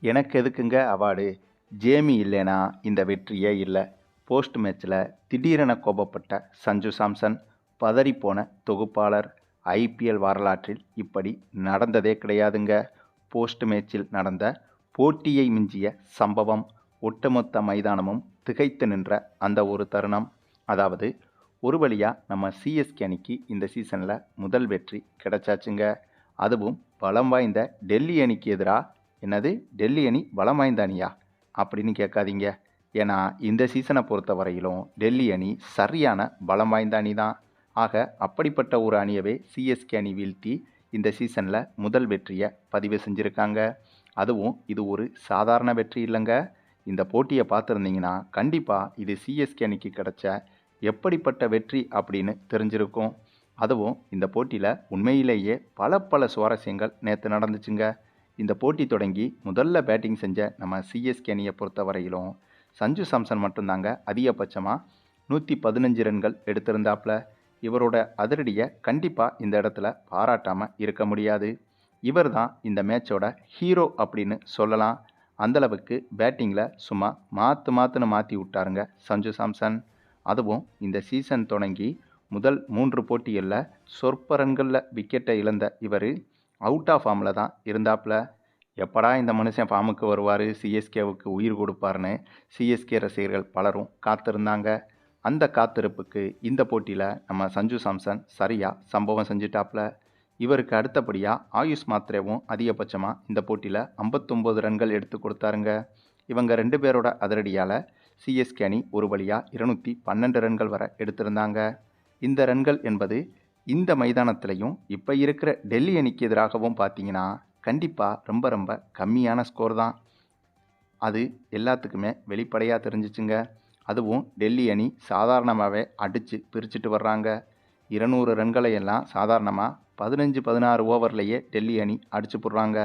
எனக்கு எதுக்குங்க award? Jamie இல்லைனா இந்த வெற்றியே இல்லை. போஸ்ட் மேட்ச்சில் திடீரென கோபப்பட்ட சஞ்சு சாம்சன், பதறிப்போன தொகுப்பாளர். ஐபிஎல் வரலாற்றில் இப்படி நடந்ததே கிடையாதுங்க. போஸ்ட் மேட்சில் நடந்த போட்டியை மிஞ்சிய சம்பவம். ஒட்டுமொத்த மைதானமும் திகைத்து நின்ற அந்த ஒரு தருணம். அதாவது ஒரு வழியாக நம்ம சிஎஸ்கே அணிக்கு இந்த சீசனில் முதல் வெற்றி கிடைச்சாச்சுங்க. அதுவும் பலம் வாய்ந்த டெல்லி அணிக்கு எதிராக. என்னது, டெல்லி அணி பலம் வாய்ந்த அணியா அப்படின்னு கேட்காதீங்க. ஏன்னா இந்த சீசனை பொறுத்த வரையிலும் டெல்லி அணி சரியான பலம் வாய்ந்த அணி தான். ஆக அப்படிப்பட்ட ஒரு அணியவே சிஎஸ்கே அணி வீழ்த்தி இந்த சீசனில் முதல் வெற்றியை பதிவு செஞ்சுருக்காங்க. அதுவும் இது ஒரு சாதாரண வெற்றி இல்லைங்க. இந்த போட்டியை பார்த்துருந்தீங்கன்னா கண்டிப்பாக இது சிஎஸ்கே அணிக்கு கிடைச்ச எப்படிப்பட்ட வெற்றி அப்படின்னு தெரிஞ்சிருக்கும். அதுவும் இந்த போட்டியில் உண்மையிலேயே பல சுவாரஸ்யங்கள் நேற்று நடந்துச்சுங்க. இந்த போட்டி தொடங்கி முதல்ல பேட்டிங் செஞ்ச நம்ம சிஎஸ்கே அணியை பொறுத்த வரையிலும் சஞ்சு சாம்சன் மட்டும்தாங்க அதிகபட்சமாக 115 ரன்கள் எடுத்திருந்தாப்புல. இவரோட அதிரடியை கண்டிப்பாக இந்த இடத்துல பாராட்டாமல் இருக்க முடியாது. இவர் தான் இந்த மேட்சோட ஹீரோ அப்படின்னு சொல்லலாம். அந்தளவுக்கு பேட்டிங்கில் சும்மா மாற்றுன்னு மாற்றி விட்டாருங்க சஞ்சு சாம்சன். அதுவும் இந்த சீசன் தொடங்கி முதல் 3 போட்டிகளில் சொற்ப ரன்களில் விக்கெட்டை இழந்த இவர் அவுட் ஆஃப் ஃபார்மில் தான் இருந்தாப்புல. எப்படா இந்த மனுஷன் ஃபார்முக்கு வருவார், சிஎஸ்கேவுக்கு உயிர் கொடுப்பார்னு சிஎஸ்கே ரசிகர்கள் பலரும் காத்திருந்தாங்க. அந்த காத்திருப்புக்கு இந்த போட்டியில் நம்ம சஞ்சு சாம்சன் சரியாக சம்பவம் செஞ்சிட்டாப்புல. இவருக்கு அடுத்தபடியாக ஆயுஷ் மாத்ரேவும் அதிகபட்சமாக இந்த போட்டியில் 59 ரன்கள் எடுத்து கொடுத்தாருங்க. இவங்க 2 பேரோட அதிரடியால் சிஎஸ்கே அணி ஒரு வழியாக 212 ரன்கள் வரை எடுத்திருந்தாங்க. இந்த ரன்கள் என்பது இந்த மைதானத்திலையும் இப்போ இருக்கிற டெல்லி அணிக்கு எதிராகவும் பார்த்தீங்கன்னா கண்டிப்பாக ரொம்ப கம்மியான ஸ்கோர் தான். அது எல்லாத்துக்குமே வெளிப்படையாக தெரிஞ்சிச்சுங்க. அதுவும் டெல்லி அணி சாதாரணமாகவே அடித்து பிரிச்சுட்டு வர்றாங்க. 200 ரன்களை எல்லாம் சாதாரணமாக 15-16 ஓவர்லேயே டெல்லி அணி அடிச்சு போடுறாங்க.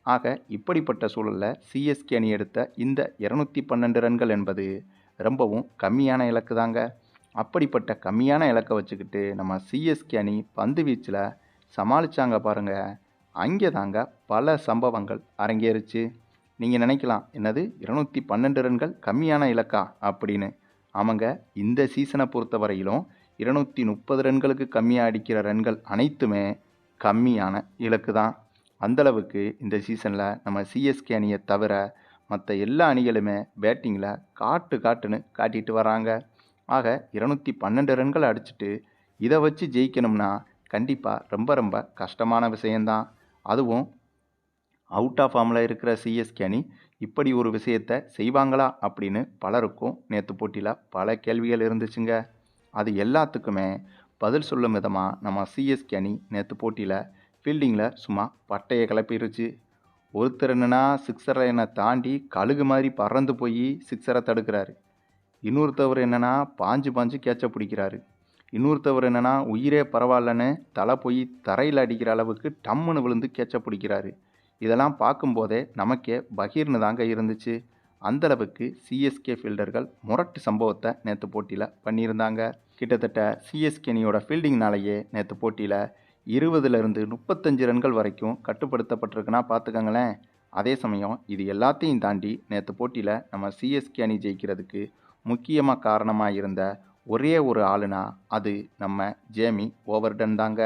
ஆக இப்படிப்பட்ட சூழலில் சிஎஸ்கே அணி எடுத்த இந்த 212 ரன்கள் என்பது ரொம்பவும் கம்மியான இலக்கு தாங்க. அப்படிப்பட்ட கம்மியான இலக்கை வச்சுக்கிட்டு நம்ம சிஎஸ்கே அணி பந்து வீச்சில் சமாளித்தாங்க பாருங்கள். அங்கே தாங்க பல சம்பவங்கள் அரங்கேறுச்சு. நீங்கள் நினைக்கலாம், என்னது 212 ரன்கள் கம்மியான இலக்கா அப்படின்னு. ஆமாங்க, இந்த சீசனை பொறுத்த வரையிலும் 230 ரன்களுக்கு கம்மியாக அடிக்கிற ரன்கள் அனைத்துமே கம்மியான இலக்கு தான். அந்தளவுக்கு இந்த சீசனில் நம்ம சிஎஸ்கே அணியை தவிர மற்ற எல்லா அணிகளுமே பேட்டிங்கில் காட்டுன்னு காட்டிட்டு வராங்க. ஆக 212 ரன்கள் அடிச்சுட்டு இதை வச்சு ஜெயிக்கணும்னா கண்டிப்பாக ரொம்ப கஷ்டமான விஷயந்தான். அதுவும் அவுட் ஆஃப் ஃபார்மில் இருக்கிற சிஎஸ்கே அணி இப்படி ஒரு விஷயத்தை செய்வாங்களா அப்படின்னு பலருக்கும் நேற்று போட்டியில் பல கேள்விகள் இருந்துச்சுங்க. அது எல்லாத்துக்குமே பதில் சொல்லும் விதமாக நம்ம சிஎஸ்கே அணி நேற்று போட்டியில் ஃபீல்டிங்கில் சும்மா பட்டையை கிளப்பிடுச்சு. ஒருத்தர் என்னன்னா சிக்ஸரை என்னை தாண்டி கழுகு மாதிரி பறந்து போய் சிக்ஸரை தடுக்கிறாரு. இன்னொருத்தவர் என்னென்னா பாஞ்சு கேட்ச பிடிக்கிறாரு. இன்னொருத்தவர் என்னென்னா உயிரே பரவாயில்லன்னு தலை போய் தரையில் அடிக்கிற அளவுக்கு டம்முன்னு விழுந்து கேட்ச பிடிக்கிறாரு. இதெல்லாம் பார்க்கும்போதே நமக்கே பகீர்னு தாங்க இருந்துச்சு. அந்தளவுக்கு சிஎஸ்கே ஃபீல்டர்கள் முரட்டு சம்பவத்தை நேற்று போட்டியில் பண்ணியிருந்தாங்க. கிட்டத்தட்ட சிஎஸ்கே அணியோட ஃபீல்டிங்னாலேயே நேற்று போட்டியில் 20லேருந்து 35 ரன்கள் வரைக்கும் கட்டுப்படுத்தப்பட்டிருக்குன்னா பார்த்துக்கங்களேன். அதே சமயம் இது எல்லாத்தையும் தாண்டி நேற்று போட்டியில் நம்ம சிஎஸ்கே அணி ஜெயிக்கிறதுக்கு முக்கியமாக காரணமாக இருந்த ஒரே ஒரு ஆளுனா அது நம்ம ஜேமி ஓவர்டன் தாங்க.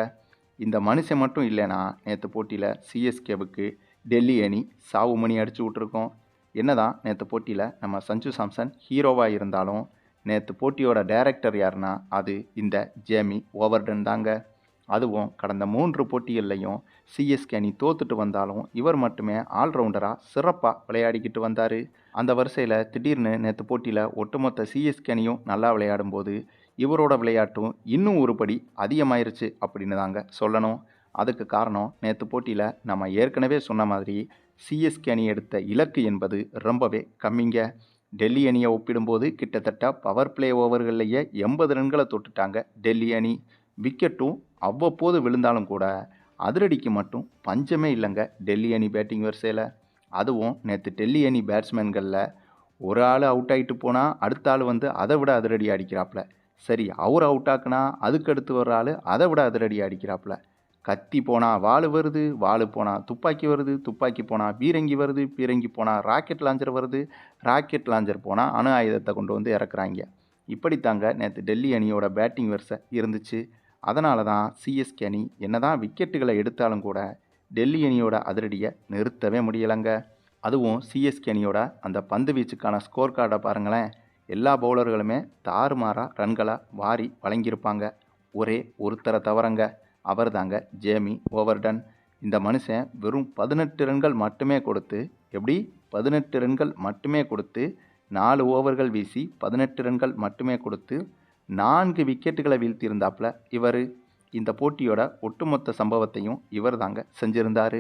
இந்த மனுஷன் மட்டும் இல்லைனா நேற்று போட்டியில் சிஎஸ்கேவுக்கு டெல்லி அணி சாவு மணி அடிச்சு விட்ருக்கோம். என்னதான் நேற்று போட்டியில் நம்ம சஞ்சு சாம்சன் ஹீரோவாக இருந்தாலும் நேற்று போட்டியோட டைரக்டர் யாருன்னா அது இந்த ஜேமி ஓவர்டன் தாங்க. அதுவும் கடந்த 3 போட்டிகள்லையும் சிஎஸ்கே அணி தோத்துட்டு வந்தாலும் இவர் மட்டுமே ஆல்ரவுண்டராக சிறப்பாக விளையாடிக்கிட்டு வந்தார். அந்த வரிசையில் திடீர்னு நேற்று போட்டியில் ஒட்டுமொத்த சிஎஸ்கே அணியும் நல்லா விளையாடும்போது இவரோட விளையாட்டும் இன்னும் ஒரு படி அதிகமாயிருச்சு அப்படின்னு தாங்க சொல்லணும். அதுக்கு காரணம் நேற்று போட்டியில் நம்ம ஏற்கனவே சொன்ன மாதிரி சிஎஸ்கே அணி எடுத்த இலக்கு என்பது ரொம்பவே கம்மிங்க. டெல்லி அணியை ஒப்பிடும்போது கிட்டத்தட்ட பவர் பிளே ஓவர்கள்லேயே 80 ரன்களை தொட்டுட்டாங்க டெல்லி அணி. விக்கெட்டும் அவ்வப்போது விழுந்தாலும் கூட அதிரடிக்கு மட்டும் பஞ்சமே இல்லைங்க டெல்லி அணி பேட்டிங் வரிசையில். அதுவும் நேற்று டெல்லி அணி பேட்ஸ்மேன்களில் ஒரு ஆள் அவுட் ஆகிட்டு போனால் அடுத்த ஆள் வந்து அதை விட அதிரடி அடிக்கிறாப்புல. சரி, அவர் அவுட் ஆக்குனா அதுக்கடுத்து வர ஆள் அதை விட அதிரடி அடிக்கிறாப்புல. கத்தி போனால் வாள் வருது, வாள் போனால் துப்பாக்கி வருது, துப்பாக்கி போனால் பீரங்கி வருது, பீரங்கி போனால் ராக்கெட் லாஞ்சர் வருது, ராக்கெட் லாஞ்சர் போனால் அணு ஆயுதத்தை கொண்டு வந்து இறக்குறாங்க. இப்படித்தாங்க நேற்று டெல்லி அணியோட பேட்டிங் வரிசை இருந்துச்சு. அதனால தான் சிஎஸ்கே அணி என்னதான் விக்கெட்டுகளை எடுத்தாலும் கூட டெல்லி அணியோட அதிரடியை நிறுத்தவே முடியலைங்க. அதுவும் சிஎஸ்கே அணியோட அந்த பந்து வீச்சுக்கான ஸ்கோர் கார்டை பாருங்களேன். எல்லா பவுலர்களுமே தாறுமாறாக ரன்களை வாரி வழங்கியிருப்பாங்க. ஒரே ஒருத்தரை தவறங்க, அவர் தாங்க ஜேமி ஓவர்டன். இந்த மனுஷன் வெறும் 18 ரன்கள் மட்டுமே கொடுத்து, எப்படி 18 ரன்கள் மட்டுமே கொடுத்து 4 ஓவர்கள் வீசி 18 ரன்கள் மட்டுமே கொடுத்து 4 விக்கெட்டுகளை வீழ்த்தியிருந்தாப்புல இவர். இந்த போட்டியோட ஒட்டுமொத்த சம்பவத்தையும் இவர் தாங்க செஞ்சுருந்தார்.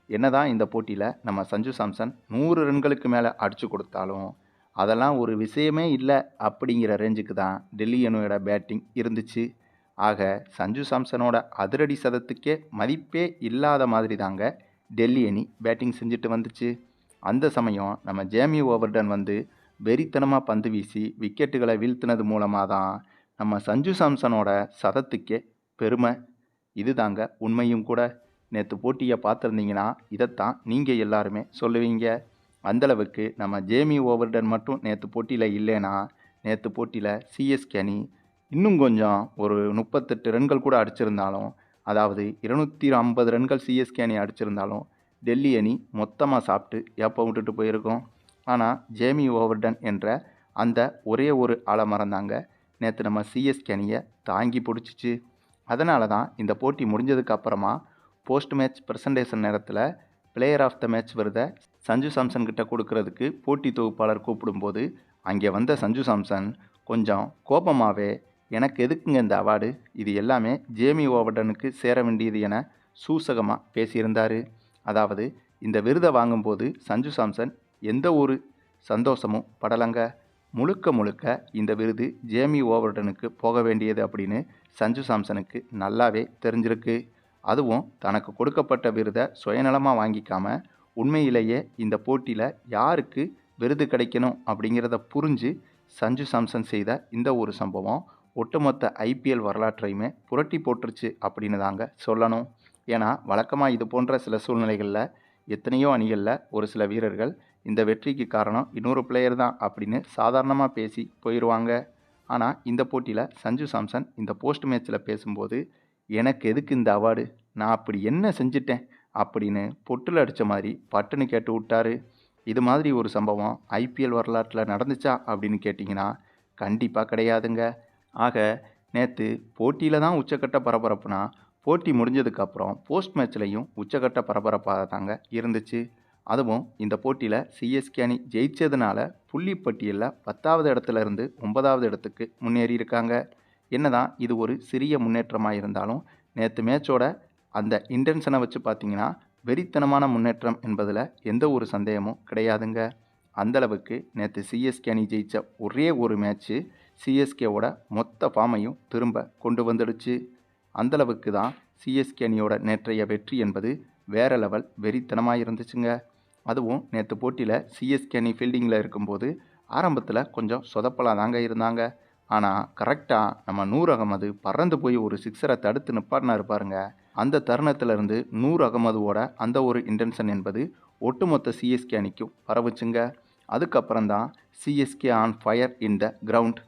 என்னதான் இந்த போட்டியில் நம்ம சஞ்சு சாம்சன் 100 ரன்களுக்கு மேலே அடித்து கொடுத்தாலும் அதெல்லாம் ஒரு விஷயமே இல்லை அப்படிங்கிற ரேஞ்சுக்கு தான் டெல்லி அணியோட பேட்டிங் இருந்துச்சு. ஆக சஞ்சு சாம்சனோட அதிரடி சதத்துக்கே மதிப்பே இல்லாத மாதிரி தாங்க டெல்லி அணி பேட்டிங் செஞ்சுட்டு வந்துச்சு. அந்த சமயம் நம்ம ஜேமி ஓவர்டன் வந்து வெறித்தனமாக பந்து வீசி விக்கெட்டுகளை வீழ்த்தினது மூலமாக தான் நம்ம சஞ்சு சாம்சனோட சதத்துக்கே பெருமை. இது தாங்க உண்மையும் கூட. நேற்று போட்டியை பார்த்துருந்தீங்கன்னா இதைத்தான் நீங்கள் எல்லாருமே சொல்லுவீங்க. அந்தளவுக்கு நம்ம ஜேமி ஓவர்டன் மட்டும் நேற்று போட்டியில் இல்லைன்னா நேற்று போட்டியில் சிஎஸ்கே அணி இன்னும் கொஞ்சம் ஒரு 38 ரன்கள் கூட அடிச்சிருந்தாலும், அதாவது 250 ரன்கள் சிஎஸ்கே அணி அடிச்சிருந்தாலும் டெல்லி அணி மொத்தமாக சாப்பிட்டு ஏப்ப விட்டுட்டு போயிருக்கோம். ஆனால் ஜேமி ஓவர்டன் என்ற அந்த ஒரே ஒரு ஆலமரம் தாங்க நேற்று நம்ம சிஎஸ்கே அணியை தாங்கி பிடிச்சிச்சு. அதனால தான் இந்த போட்டி முடிஞ்சதுக்கு அப்புறமா போஸ்ட் மேட்ச் ப்ரெசன்டேஷன் நேரத்தில் பிளேயர் ஆஃப் த மேட்ச் விருதை சஞ்சு சாம்சன் கிட்ட கொடுக்கறதுக்கு போட்டி தொகுப்பாளர் கூப்பிடும்போது அங்கே வந்த சஞ்சு சாம்சன் கொஞ்சம் கோபமாகவே, எனக்கு எதுக்குங்க இந்த அவார்டு, இது எல்லாமே ஜேமி ஓவர்டனுக்கு சேர வேண்டியது என சூசகமாக பேசியிருந்தார். அதாவது இந்த விருதை வாங்கும்போது சஞ்சு சாம்சன் எந்த ஒரு சந்தோஷமும் படலைங்க. முழுக்க முழுக்க இந்த விருது ஜேமி ஓவர்டனுக்கு போக வேண்டியது அப்படின்னு சஞ்சு சாம்சனுக்கு நல்லாவே தெரிஞ்சிருக்கு. அதுவும் தனக்கு கொடுக்கப்பட்ட விருதை சுயநலமாக வாங்கிக்காம உண்மையிலேயே இந்த போட்டியில் யாருக்கு விருது கிடைக்கணும் அப்படிங்கிறத புரிஞ்சு சஞ்சு சாம்சன் செய்த இந்த ஒரு சம்பவம் ஒட்டுமொத்த ஐபிஎல் வரலாற்றையுமே புரட்டி போட்டுருச்சு அப்படின்னு தாங்க சொல்லணும். ஏன்னா வழக்கமாக இது போன்ற சில சூழ்நிலைகளில் எத்தனையோ அணிகளில் ஒரு சில வீரர்கள் இந்த வெற்றிக்கு காரணம் இன்னொரு பிளேயர் தான் அப்படின்னு சாதாரணமாக பேசி போயிடுவாங்க. ஆனால் இந்த போட்டியில் சஞ்சு சாம்சன் இந்த போஸ்ட் மேட்ச்சில் பேசும்போது, எனக்கு எதுக்கு இந்த அவார்டு, நான் அப்படி என்ன செஞ்சிட்டேன் அப்படின்னு பொட்டில் அடித்த மாதிரி பட்டுன்னு கேட்டு விட்டாரு. இது மாதிரி ஒரு சம்பவம் ஐபிஎல் வரலாற்றில் நடந்துச்சா அப்படின்னு கேட்டிங்கன்னா கண்டிப்பாக கிடையாதுங்க. ஆக நேற்று போட்டியில் தான் உச்சக்கட்ட பரபரப்புனா, போட்டி முடிஞ்சதுக்கப்புறம் போஸ்ட் மேட்ச்லேயும் உச்சக்கட்ட பரபரப்பாக தாங்க இருந்துச்சு. அதுவும் இந்த போட்டியில் சிஎஸ்கே அணி ஜெயித்ததுனால புள்ளி பட்டியலில் 10வது இடத்துல இருந்து 9வது இடத்துக்கு முன்னேறி இருக்காங்க. என்னதான் இது ஒரு சிறிய முன்னேற்றமாக இருந்தாலும் நேற்று மேட்சோட அந்த இன்டென்ஷனை வச்சு பார்த்தீங்கன்னா வெறித்தனமான முன்னேற்றம் என்பதில் எந்த ஒரு சந்தேகமும் கிடையாதுங்க. அந்தளவுக்கு நேற்று சிஎஸ்கே அணி ஜெயித்த ஒரே ஒரு மேட்ச்சு சிஎஸ்கேவோட மொத்த ஃபார்மையும் திரும்ப கொண்டு வந்துடுச்சு. அந்தளவுக்கு தான் சிஎஸ்கே அணியோட நேற்றைய வெற்றி என்பது வேறு லெவல் வெறித்தனமாக இருந்துச்சுங்க. அதுவும் நேற்று போட்டியில் சிஎஸ்கே அணி ஃபீல்டிங்கில் இருக்கும்போது ஆரம்பத்தில் கொஞ்சம் சொதப்பலாக தாங்க இருந்தாங்க. ஆனால் கரெக்டாக நம்ம நூர் அகமது பறந்து போய் ஒரு 6 தடுத்து நிப்பாட்டினா இருப்பாருங்க. அந்த தருணத்திலிருந்து நூர் அகமதுவோட அந்த ஒரு இன்டென்ஷன் என்பது ஒட்டுமொத்த சிஎஸ்கே அணிக்கும் பரவுச்சுங்க. அதுக்கப்புறம் தான் CSK on fire in the ground.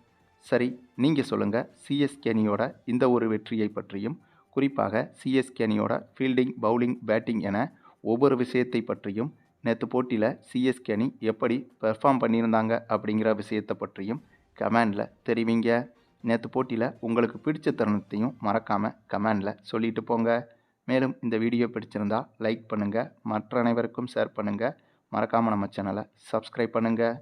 சரி, நீங்கள் சொல்லுங்கள், சிஎஸ்கே அணியோட இந்த ஒரு வெற்றியை பற்றியும் குறிப்பாக சிஎஸ்கே அணியோட ஃபீல்டிங், பவுலிங், பேட்டிங் என ஒவ்வொரு விஷயத்தை பற்றியும் நேற்று போட்டியில் சிஎஸ்கே அணி எப்படி பெர்ஃபார்ம் பண்ணியிருந்தாங்க அப்படிங்கிற விஷயத்தை பற்றியும் கமெண்டில் தெரிவிங்க. நேற்று போட்டியில் உங்களுக்கு பிடிச்ச தருணத்தையும் மறக்காமல் கமெண்டில் சொல்லிட்டு போங்க. மேலும் இந்த வீடியோ பிடிச்சிருந்தால் லைக் பண்ணுங்கள், மற்ற அனைவருக்கும் ஷேர் பண்ணுங்கள், மறக்காமல் நம்ம சேனலை சப்ஸ்கிரைப் பண்ணுங்கள்.